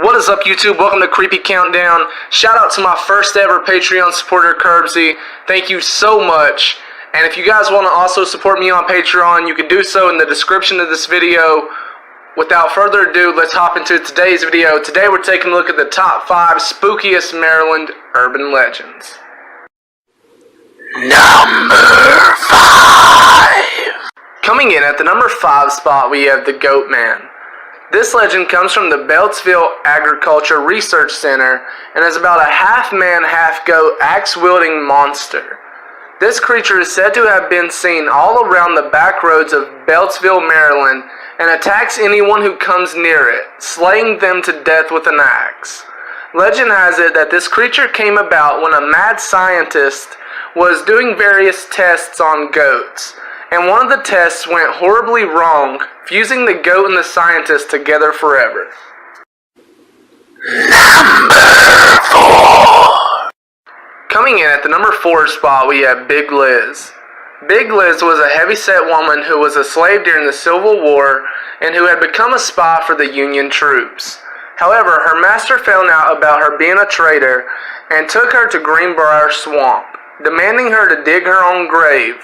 What is up, YouTube? Welcome to Creepy Countdown. Shout out to my first ever Patreon supporter, Curbsy. Thank you so much. And if you guys want to also support me on Patreon, you can do so in the description of this video. Without further ado, let's hop into today's video. Today we're taking a look at the top 5 spookiest Maryland urban legends. Number 5. Coming in at the number 5 spot, we have the Goat Man. This legend comes from the Beltsville Agriculture Research Center and is about a half-man, half-goat, axe-wielding monster. This creature is said to have been seen all around the back roads of Beltsville, Maryland, and attacks anyone who comes near it, slaying them to death with an axe. Legend has it that this creature came about when a mad scientist was doing various tests on goats, and one of the tests went horribly wrong, fusing the goat and the scientist together forever. Number 4. Coming in at the number 4 spot, we have Big Liz. Big Liz was a heavy-set woman who was a slave during the Civil War and who had become a spy for the Union troops. However, her master found out about her being a traitor and took her to Greenbrier Swamp, demanding her to dig her own grave.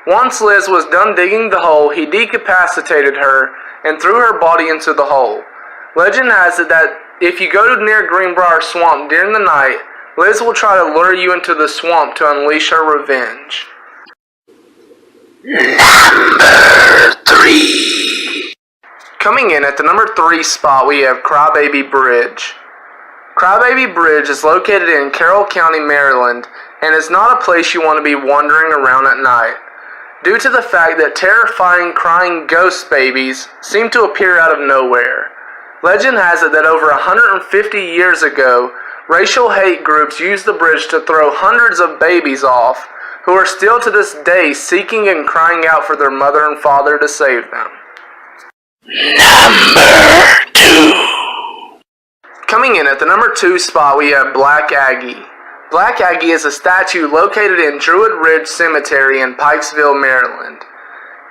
Once Liz was done digging the hole, he decapacitated her and threw her body into the hole. Legend has it that if you go near Greenbrier Swamp during the night, Liz will try to lure you into the swamp to unleash her revenge. Number 3. Coming in at the number 3 spot, we have Crybaby Bridge. Crybaby Bridge is located in Carroll County, Maryland, and is not a place you want to be wandering around at night, due to the fact that terrifying crying ghost babies seem to appear out of nowhere. Legend has it that over 150 years ago, racial hate groups used the bridge to throw hundreds of babies off, who are still to this day seeking and crying out for their mother and father to save them. Number 2. Coming in at the number 2 spot, we have Black Aggie. Black Aggie is a statue located in Druid Ridge Cemetery in Pikesville, Maryland.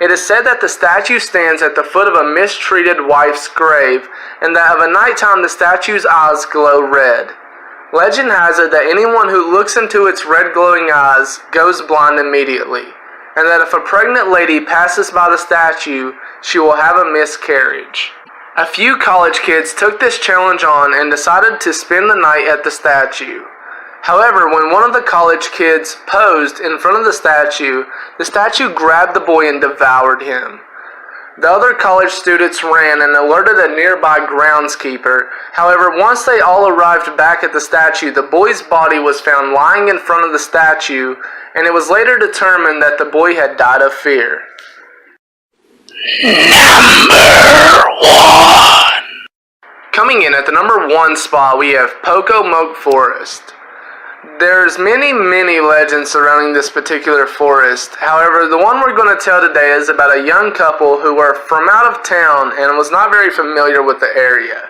It is said that the statue stands at the foot of a mistreated wife's grave, and that of a nighttime the statue's eyes glow red. Legend has it that anyone who looks into its red glowing eyes goes blind immediately, and that if a pregnant lady passes by the statue, she will have a miscarriage. A few college kids took this challenge on and decided to spend the night at the statue. However, when one of the college kids posed in front of the statue grabbed the boy and devoured him. The other college students ran and alerted a nearby groundskeeper. However, once they all arrived back at the statue, the boy's body was found lying in front of the statue, and it was later determined that the boy had died of fear. Number 1. Coming in at the number 1 spot, we have Pocomoke Forest. There's many legends surrounding this particular forest. However, the one we're going to tell today is about a young couple who were from out of town and was not very familiar with the area.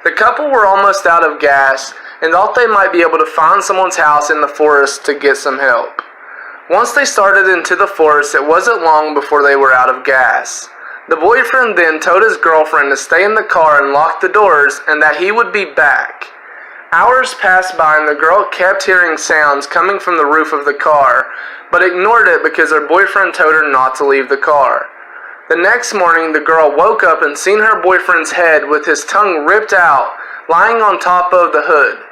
The couple were almost out of gas and thought they might be able to find someone's house in the forest to get some help. Once they started into the forest, it wasn't long before they were out of gas. The boyfriend then told his girlfriend to stay in the car and lock the doors and that he would be back. Hours passed by and the girl kept hearing sounds coming from the roof of the car, but ignored it because her boyfriend told her not to leave the car. The next morning, the girl woke up and seen her boyfriend's head with his tongue ripped out, lying on top of the hood.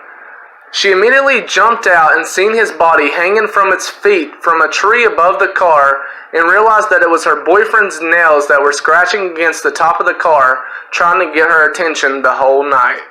She immediately jumped out and seen his body hanging from its feet from a tree above the car and realized that it was her boyfriend's nails that were scratching against the top of the car, trying to get her attention the whole night.